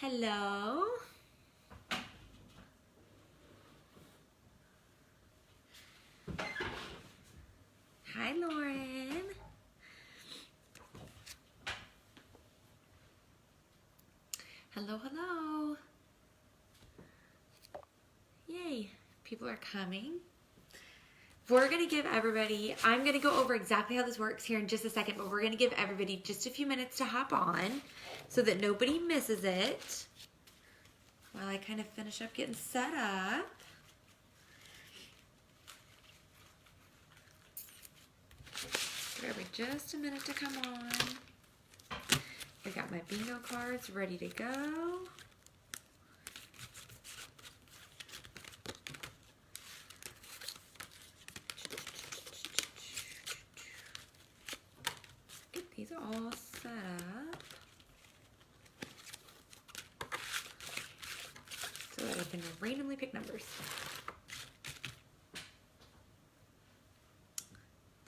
Hello. Hi, Lauren. Hello, hello. Yay, people are coming. We're going to give everybody, I'm going to go over exactly how this works here in just a second, but we're going to give everybody just a few minutes to hop on so that nobody misses it while I kind of finish up getting set up. Give everybody just a minute to come on. I got my bingo cards ready to go. These are all set up so that I can randomly pick numbers.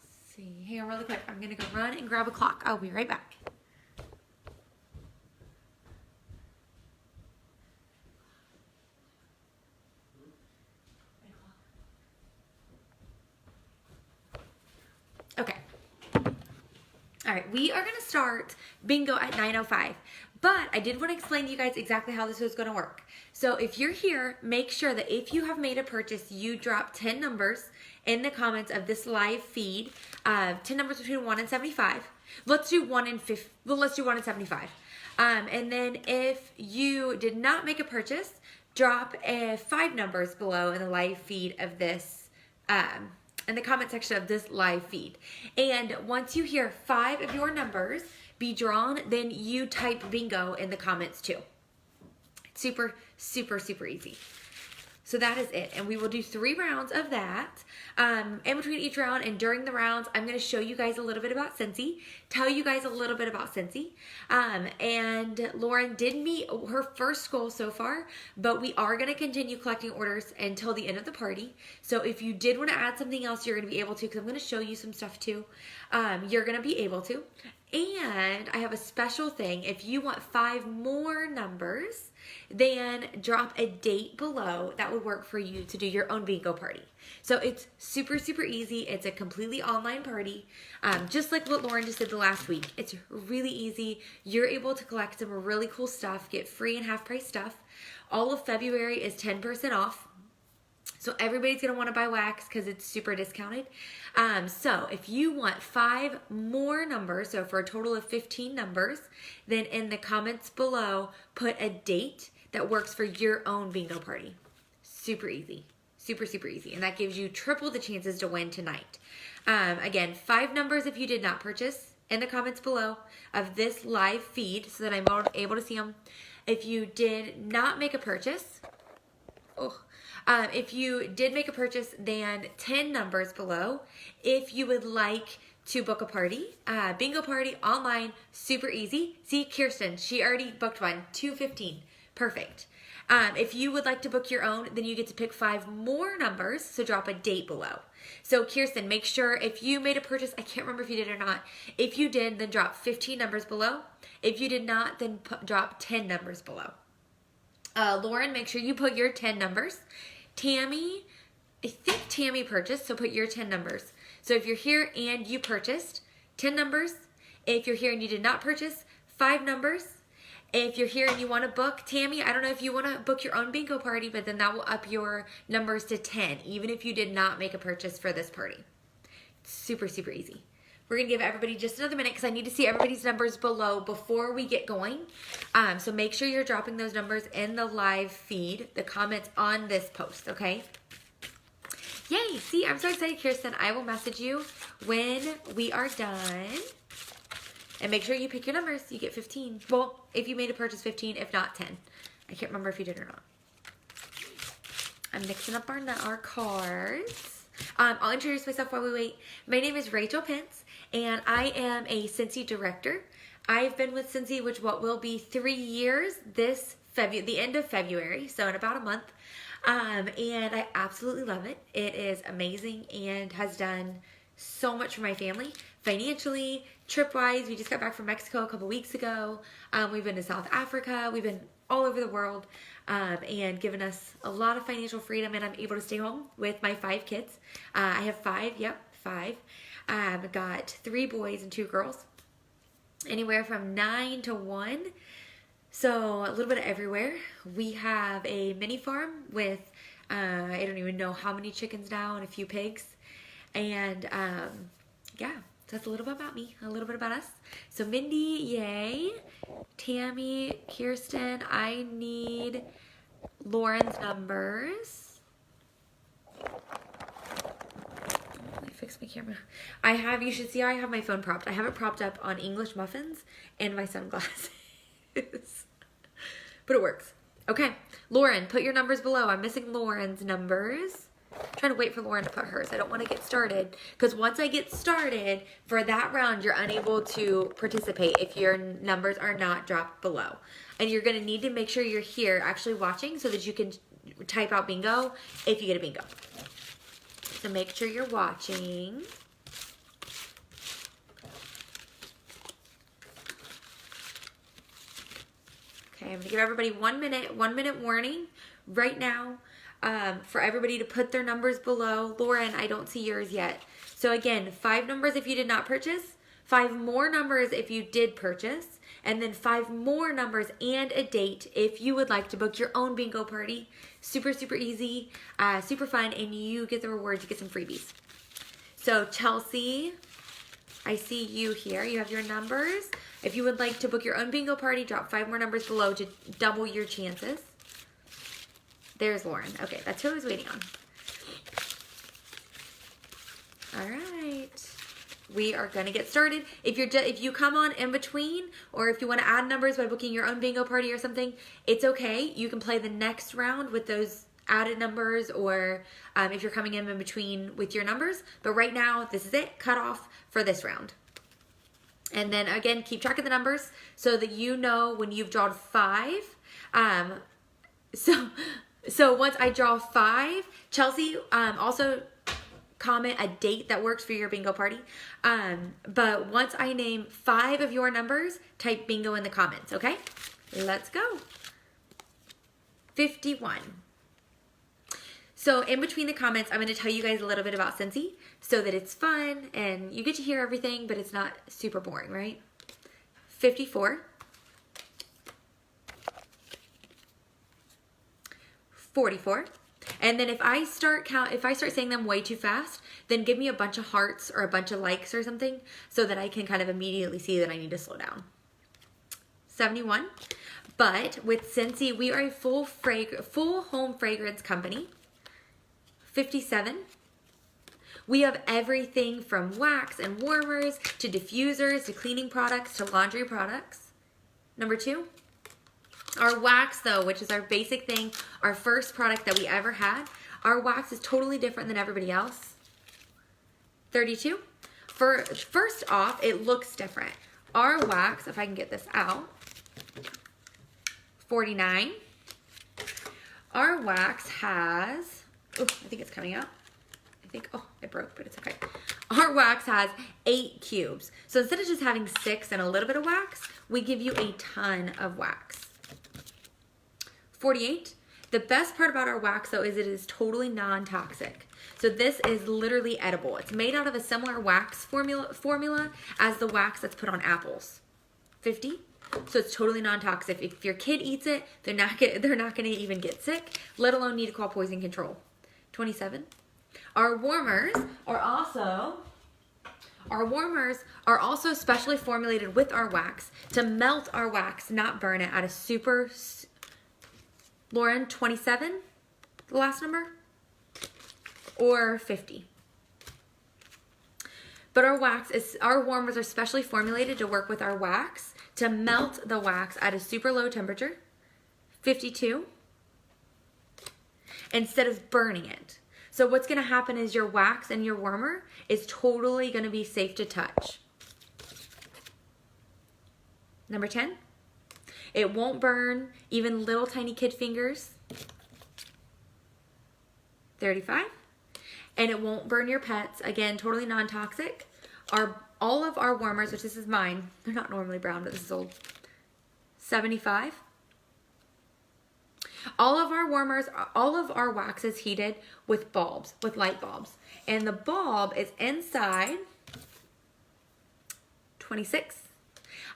Let's see. Hang on really quick. I'm going to go run and grab a clock. I'll be right back. Okay. All right, we are going to start bingo at 9:05, but I did want to explain to you guys exactly how this is going to work. So if you're here, make sure that if you have made a purchase, you drop 10 numbers in the comments of this live feed, 10 numbers between 1 and 75. Let's do 1 and 50. Well, let's do 1 and 75. And then if you did not make a purchase, drop 5 numbers below in the live feed of this in the comment section of this live feed. And once you hear 5 of your numbers be drawn, then you type bingo in the comments too. Super, super, super easy. So that is it. And we will do 3 rounds of that. In between each round and during the rounds, I'm going to show you guys a little bit about Scentsy, tell you guys a little bit about Scentsy. And Lauren did meet her first goal so far, but we are going to continue collecting orders until the end of the party. So if you did want to add something else, you're going to be able to, because I'm going to show you some stuff too. You're going to be able to. And I have a special thing. If you want 5 more numbers, then drop a date below that would work for you to do your own bingo party. So it's super, super easy. It's a completely online party, just like what Lauren just did the last week. It's really easy. You're able to collect some really cool stuff, get free and half price stuff. All of February is 10% off. So everybody's going to want to buy wax because it's super discounted. So if you want 5 more numbers, so for a total of 15 numbers, then in the comments below, put a date that works for your own bingo party. Super easy. Super, super easy. And that gives you triple the chances to win tonight. Again, 5 numbers if you did not purchase in the comments below of this live feed so that I'm able to see them. If you did not make a purchase, if you did make a purchase, then 10 numbers below. If you would like to book a party, bingo party online, super easy. See, Kirsten, she already booked one, 2:15, perfect. If you would like to book your own, then you get to pick 5 more numbers, so drop a date below. So Kirsten, make sure if you made a purchase, I can't remember if you did or not. If you did, then drop 15 numbers below. If you did not, then drop 10 numbers below. Lauren, make sure you put your 10 numbers. Tammy, I think Tammy purchased, so put your 10 numbers. So if you're here and you purchased, 10 numbers. If you're here and you did not purchase, 5 numbers. If you're here and you want to book, Tammy, I don't know if you want to book your own bingo party, but then that will up your numbers to 10, even if you did not make a purchase for this party. Super, super easy. We're going to give everybody just another minute because I need to see everybody's numbers below before we get going. So make sure you're dropping those numbers in the live feed, the comments on this post, okay? Yay! See, I'm so excited, Kirsten. I will message you when we are done. And make sure you pick your numbers. You get 15. Well, if you made a purchase, 15. If not, 10. I can't remember if you did or not. I'm mixing up our cards. I'll introduce myself while we wait. My name is Rachel Pence, and I am a Scentsy director. I've been with Scentsy, which will be 3 years the end of February, so in about a month. And I absolutely love it. It is amazing and has done so much for my family. Financially, trip-wise, we just got back from Mexico a couple weeks ago. We've been to South Africa. We've been all over the world and given us a lot of financial freedom, and I'm able to stay home with my 5 kids. I have 5, yep, 5. I've got 3 boys and 2 girls, anywhere from 9 to 1. So a little bit of everywhere. We have a mini farm with, I don't even know how many chickens now and a few pigs. And yeah, so that's a little bit about me, a little bit about us. So Mindy, yay. Tammy, Kirsten, I need Lauren's numbers. Let me fix my camera. You should see I have my phone propped. I have it propped up on English muffins and my sunglasses. But it works. Okay, Lauren, put your numbers below. I'm missing Lauren's numbers. I'm trying to wait for Lauren to put hers. I don't want to get started because once I get started for that round, you're unable to participate if your numbers are not dropped below. And you're going to need to make sure you're here actually watching so that you can type out bingo if you get a bingo. So make sure you're watching. Okay, I'm gonna give everybody 1 minute warning right now for everybody to put their numbers below. Lauren, I don't see yours yet. So again, 5 numbers if you did not purchase, 5 more numbers if you did purchase, and then 5 more numbers and a date if you would like to book your own bingo party. Super, super easy, super fun, and you get the rewards, you get some freebies. So Chelsea, I see you here. You have your numbers. If you would like to book your own bingo party, drop 5 more numbers below to double your chances. There's Lauren. Okay, that's who I was waiting on. All right. We are going to get started. If you come on in between, or if you want to add numbers by booking your own bingo party or something, it's okay. You can play the next round with those added numbers, or if you're coming in between with your numbers. But right now, this is it. Cut off for this round. And then again, keep track of the numbers so that you know when you've drawn 5. So once I draw 5, Chelsea, also comment a date that works for your bingo party. But once I name 5 of your numbers, type bingo in the comments, okay? Let's go. 51. So in between the comments, I'm going to tell you guys a little bit about Scentsy so that it's fun and you get to hear everything, but it's not super boring, right? 54. 44. And then if I start saying them way too fast, then give me a bunch of hearts or a bunch of likes or something so that I can kind of immediately see that I need to slow down. 71. But with Scentsy, we are a full home fragrance company. 57. We have everything from wax and warmers to diffusers to cleaning products to laundry products. Number 2. Our wax, though, which is our basic thing, our first product that we ever had, our wax is totally different than everybody else. 32. First off, it looks different. Our wax, if I can get this out, 49. Our wax has, oh, I think it's coming out. Oh, it broke, but it's okay. Our wax has 8 cubes. So instead of just having 6 and a little bit of wax, we give you a ton of wax. 48. The best part about our wax, though, is it is totally non-toxic. So this is literally edible. It's made out of a similar wax formula as the wax that's put on apples. 50. So it's totally non-toxic. If your kid eats it, they're not going to even get sick, let alone need to call poison control. 27. Our warmers are also specially formulated with our wax to melt our wax, not burn it, at a super, Lauren, 27, the last number, or 50. But our warmers are specially formulated to work with our wax to melt the wax at a super low temperature, 52, instead of burning it. So what's going to happen is your wax and your warmer is totally going to be safe to touch. Number 10, it won't burn even little tiny kid fingers. 35, and it won't burn your pets. Again, totally non-toxic. All of our warmers, which this is mine, they're not normally brown, but this is old. 75. All of our warmers, all of our wax is heated with bulbs, with light bulbs. And the bulb is inside 26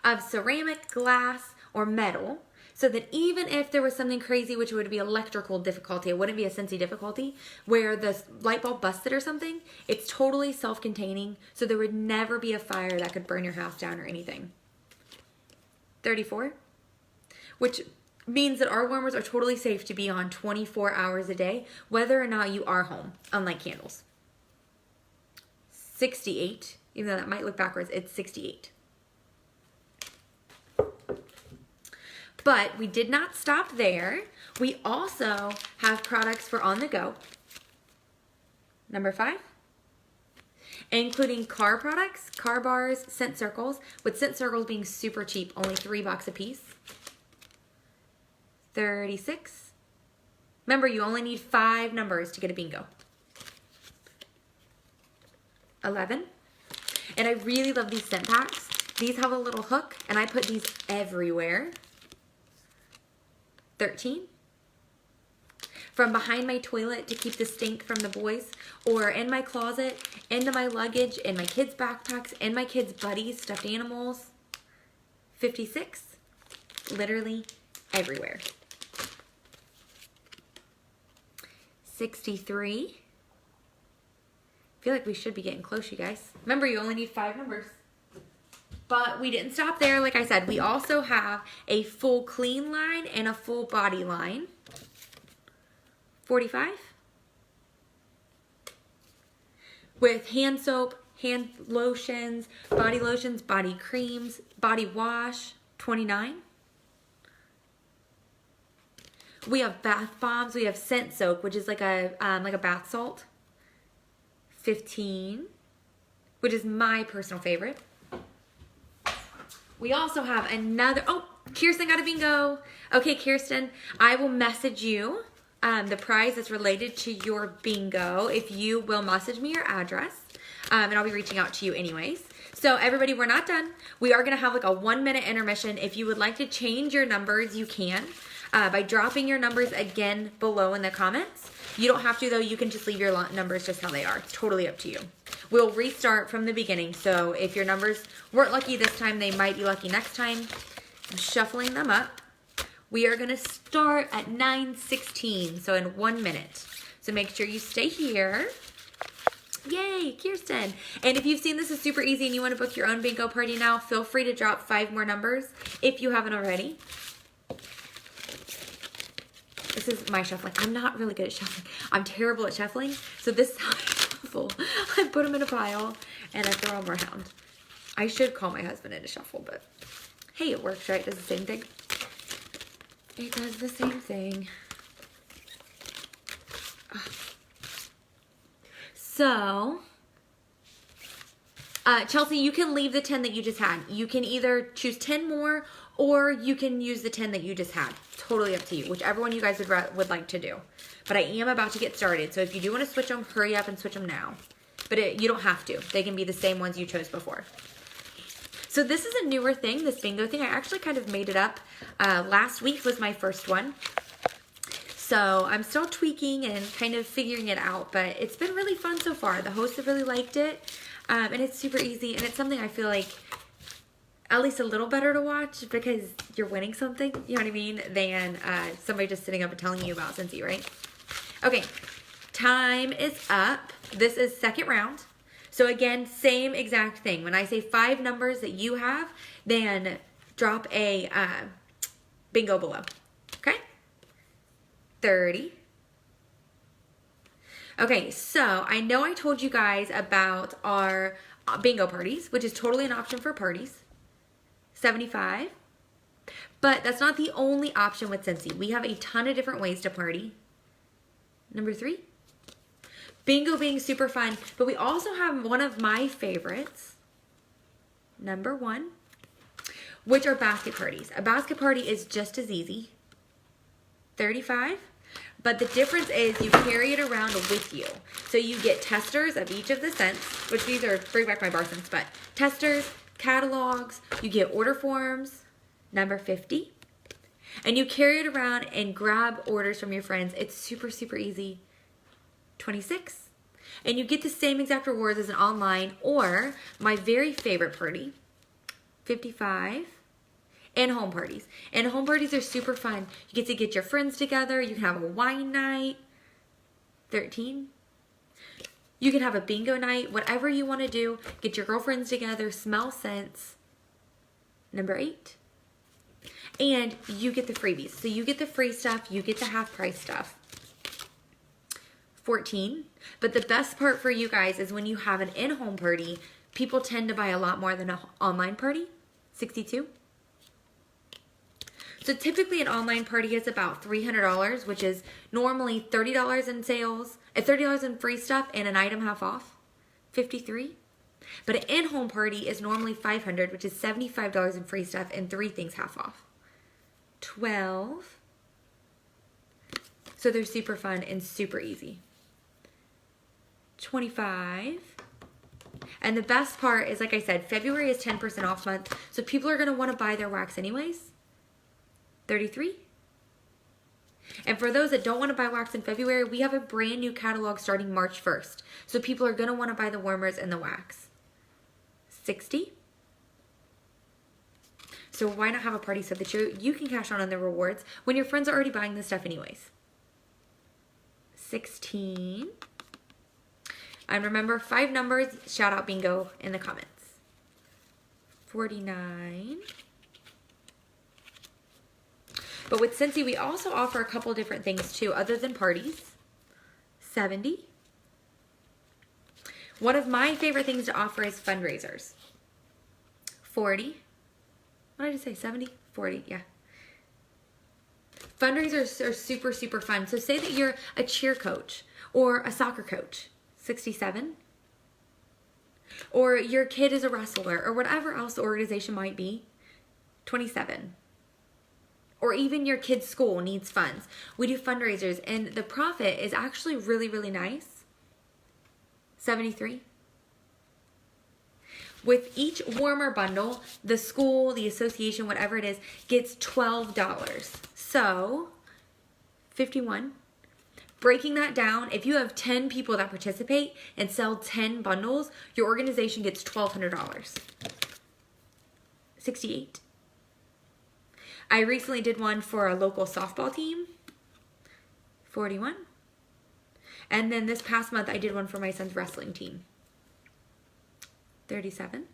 of ceramic, glass, or metal. So that even if there was something crazy, which would be electrical difficulty, it wouldn't be a Scentsy difficulty, where the light bulb busted or something, it's totally self-containing, so there would never be a fire that could burn your house down or anything. 34, which means that our warmers are totally safe to be on 24 hours a day, whether or not you are home, unlike candles. 68, even though that might look backwards, it's 68. But we did not stop there. We also have products for on the go. Number 5, including car products, car bars, scent circles, with scent circles being super cheap, only $3 a piece. 36. Remember, you only need 5 numbers to get a bingo. 11. And I really love these scent packs. These have a little hook, and I put these everywhere. 13. From behind my toilet to keep the stink from the boys, or in my closet, into my luggage, in my kids' backpacks, in my kids' buddies, stuffed animals. 56. Literally everywhere. 63. I feel like we should be getting close, you guys. Remember, you only need 5 numbers. But we didn't stop there. Like I said, we also have a full clean line and a full body line. 45. With hand soap, hand lotions, body creams, body wash. 29. We have bath bombs. We have scent soap, which is like a bath salt. 15, which is my personal favorite. We also have another, oh, Kirsten got a bingo. Okay, Kirsten, I will message you the prize that's related to your bingo if you will message me your address, and I'll be reaching out to you anyways. So everybody, we're not done. We are gonna have like a 1-minute intermission. If you would like to change your numbers, you can by dropping your numbers again below in the comments. You don't have to though, you can just leave your numbers just how they are. It's totally up to you. We'll restart from the beginning, so if your numbers weren't lucky this time, they might be lucky next time. I'm shuffling them up. We are gonna start at 9:16, so in 1 minute. So make sure you stay here. Yay, Kirsten. And if you've seen this is super easy and you wanna book your own bingo party now, feel free to drop 5 more numbers if you haven't already. This is my shuffling. I'm not really good at shuffling. I'm terrible at shuffling. So this is how I shuffle. I put them in a pile and I throw them around. I should call my husband in to shuffle, but hey, it works, right? It does the same thing. It does the same thing. So, Chelsea, you can leave the 10 that you just had. You can either choose 10 more or you can use the 10 that you just had. Totally up to you, whichever one you guys would like to do. But I am about to get started, so if you do want to switch them, hurry up and switch them now. But you don't have to. They can be the same ones you chose before. So this is a newer thing, this bingo thing. I actually kind of made it up. Last week was my first one. So I'm still tweaking and kind of figuring it out, but it's been really fun so far. The hosts have really liked it, and it's super easy, and it's something I feel like at least a little better to watch because you're winning something, you know what I mean, than somebody just sitting up and telling you about Scentsy, right? Okay, time is up. This is second round. So again, same exact thing. When I say 5 numbers that you have, then drop a bingo below, okay? 30. Okay, so I know I told you guys about our bingo parties, which is totally an option for parties. 75. But that's not the only option with Scentsy. We have a ton of different ways to party. Number 3. Bingo being super fun, but we also have one of my favorites. Number 1, which are basket parties. A basket party is just as easy. 35. But the difference is you carry it around with you. So you get testers of each of the scents, which these are, bring back my bar scents, but testers, catalogs, you get order forms. Number 50. and you carry it around and grab orders from your friends. It's super, super easy. 26. And you get the same exact rewards as an online or my very favorite party, 55. And home parties. And home parties are super fun. You get to get your friends together. You can have a wine night. 13. You can have a bingo night. Whatever you want to do. Get your girlfriends together. Smell scents. Number 8. And you get the freebies. So you get the free stuff. You get the half price stuff. 14. But the best part for you guys is when you have an in-home party, people tend to buy a lot more than an online party. 62. So typically an online party is about $300, which is normally $30 in sales, $30 in free stuff and an item half off, 53. But an in-home party is normally $500, which is $75 in free stuff and 3 things half off, 12. So they're super fun and super easy. 25. And the best part is, like I said, February is 10% off month, so people are going to want to buy their wax anyways. 33. And for those that don't want to buy wax in February, we have a brand new catalog starting March 1st. So people are going to want to buy the warmers and the wax. 60. So why not have a party so that you can cash on the rewards when your friends are already buying this stuff anyways. 16. And remember, 5 numbers, shout out bingo in the comments. 49. But with Scentsy, we also offer a couple different things too, other than parties. 70. One of my favorite things to offer is fundraisers. 40. What did I just say? 70? 40, yeah. Fundraisers are super, super fun. So say that you're a cheer coach or a soccer coach. 67. Or your kid is a wrestler or whatever else the organization might be. 27. Or even your kid's school needs funds. We do fundraisers and the profit is actually really, really nice. 73. With each warmer bundle, the school, the association, whatever it is, gets $12. So, 51. Breaking that down, if you have 10 people that participate and sell 10 bundles, your organization gets $1,200. 68. I recently did one for a local softball team. 41. And then this past month, I did one for my son's wrestling team. 37.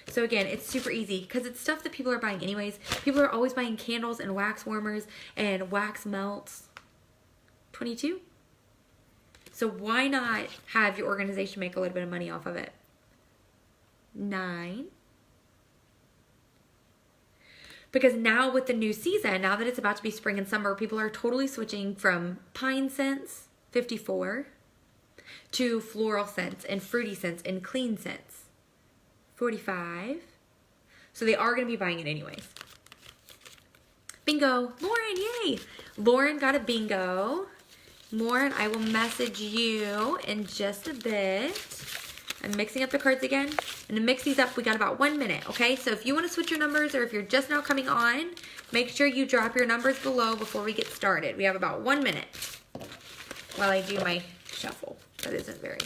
So again, it's super easy because it's stuff that people are buying anyways. People are always buying candles and wax warmers and wax melts. 22. So why not have your organization make a little bit of money off of it? 9. Because now with the new season, now that it's about to be spring and summer, people are totally switching from pine scents, 54, to floral scents and fruity scents and clean scents, 45. So they are going to be buying it anyways. Bingo. Lauren, yay. Lauren got a bingo. Lauren, I will message you in just a bit. I'm mixing up the cards again. And to mix these up, we got about 1 minute, okay? So if you want to switch your numbers or if you're just now coming on, make sure you drop your numbers below before we get started. We have about 1 minute while I do my shuffle. That isn't very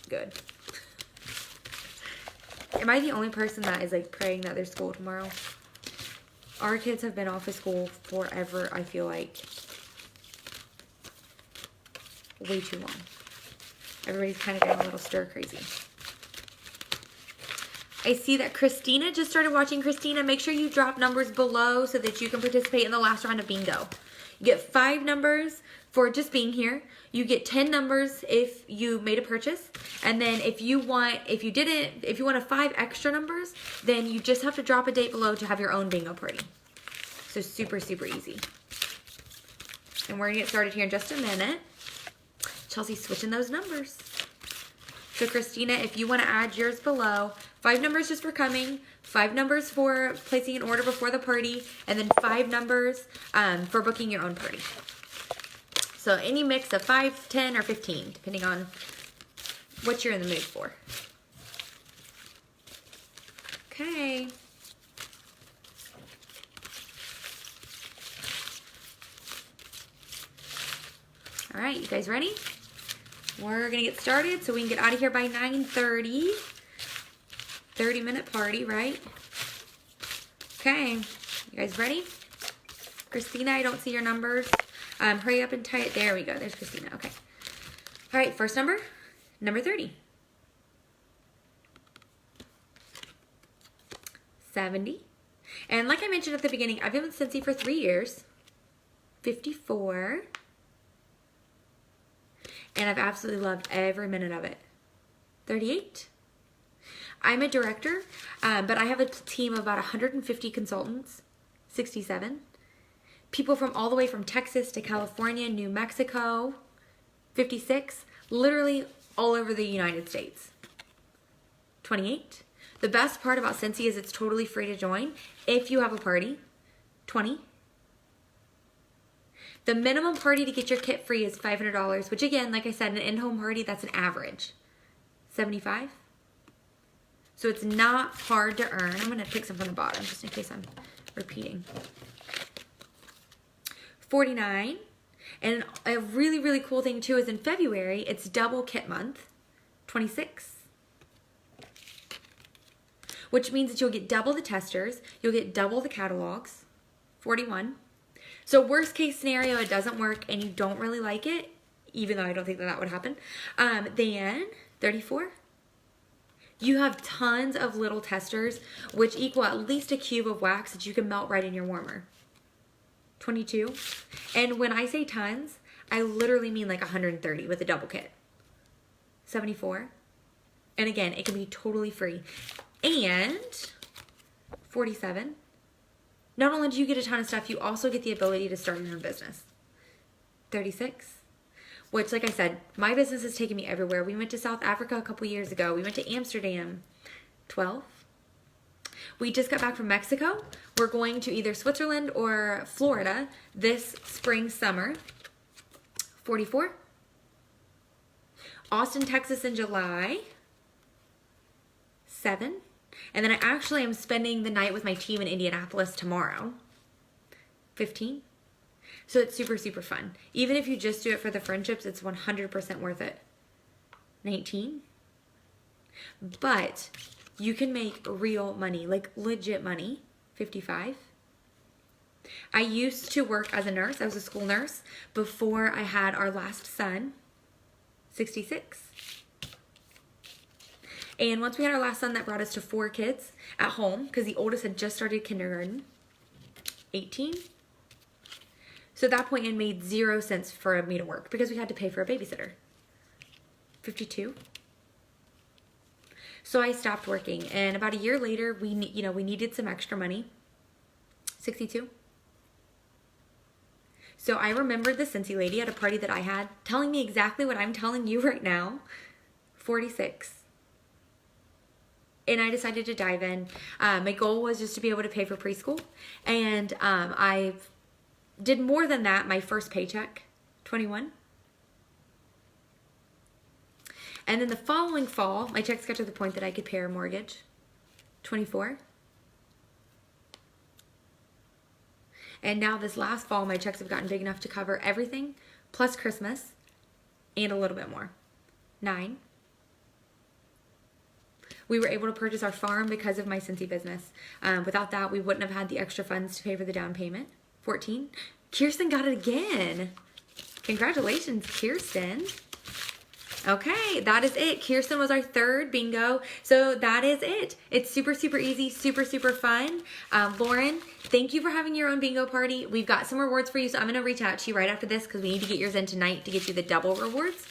good. Am I the only person that is like praying that there's school tomorrow? Our kids have been off of school forever, I feel like. Way too long. Everybody's kind of getting a little stir crazy. I see that Christina just started watching. Christina, make sure you drop numbers below so that you can participate in the last round of bingo. You get 5 numbers for just being here. You get 10 numbers if you made a purchase. And then if you want 5 extra numbers, then you just have to drop a date below to have your own bingo party. So super, super easy. And we're gonna get started here in just a minute. Chelsea's switching those numbers. So Christina, if you want to add yours below, 5 numbers just for coming, 5 numbers for placing an order before the party, and then 5 numbers for booking your own party. So any mix of 5, 10, or 15, depending on what you're in the mood for. Okay. All right, you guys ready? We're gonna get started so we can get out of here by 9:30. 30-minute party, right? Okay, you guys ready? Christina, I don't see your numbers. Hurry up and tie it. There we go. There's Christina. Okay. All right, first number, number 30. 70. And like I mentioned at the beginning, I've been with Scentsy for 3 years. 54. And I've absolutely loved every minute of it. 38. I'm a director, but I have a team of about 150 consultants. 67. People from all the way from Texas to California, New Mexico. 56. Literally all over the United States. 28. The best part about Scentsy is it's totally free to join if you have a party. 20. The minimum party to get your kit free is $500, which again, like I said, an in-home party, that's an average. 75. So it's not hard to earn. I'm gonna pick some from the bottom just in case I'm repeating. 49. And a really, really cool thing too is in February, it's double kit month. 26. Which means that you'll get double the testers, you'll get double the catalogs. 41. So worst case scenario, it doesn't work and you don't really like it, even though I don't think that would happen. Then 34. You have tons of little testers, which equal at least a cube of wax that you can melt right in your warmer. 22. And when I say tons, I literally mean like 130 with a double kit. 74. And again, it can be totally free. And 47. Not only do you get a ton of stuff, you also get the ability to start your own business. 36. Which, like I said, my business has taken me everywhere. We went to South Africa a couple years ago. We went to Amsterdam. 12. We just got back from Mexico. We're going to either Switzerland or Florida this spring, summer. 44. Austin, Texas in July. 7. And then I actually am spending the night with my team in Indianapolis tomorrow. 15. So it's super, super fun. Even if you just do it for the friendships, it's 100% worth it. 19. But you can make real money, like legit money. 55. I used to work as a nurse. I was a school nurse before I had our last son. 66. And once we had our last son, that brought us to 4 kids at home because the oldest had just started kindergarten. 18. So at that point, it made 0 cents for me to work because we had to pay for a babysitter. 52. So I stopped working, and about a year later, we needed some extra money. 62. So I remembered the Scentsy lady at a party that I had telling me exactly what I'm telling you right now. 46. And I decided to dive in. My goal was just to be able to pay for preschool. And I did more than that my first paycheck, 21. And then the following fall, my checks got to the point that I could pay our mortgage, 24. And now this last fall, my checks have gotten big enough to cover everything, plus Christmas, and a little bit more, 9. We were able to purchase our farm because of my Scentsy business. Without that, we wouldn't have had the extra funds to pay for the down payment. 14. Kirsten got it again. Congratulations, Kirsten. Okay, that is it. Kirsten was our 3rd bingo. So that is it. It's super, super easy, super, super fun. Lauren, thank you for having your own bingo party. We've got some rewards for you, so I'm going to reach out to you right after this because we need to get yours in tonight to get you the double rewards.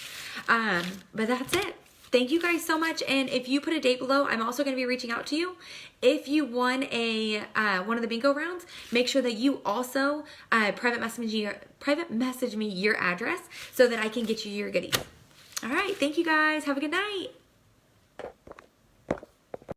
But that's it. Thank you guys so much. And if you put a date below, I'm also going to be reaching out to you. If you won one of the bingo rounds, make sure that you also private message me your address so that I can get you your goodies. All right. Thank you guys. Have a good night.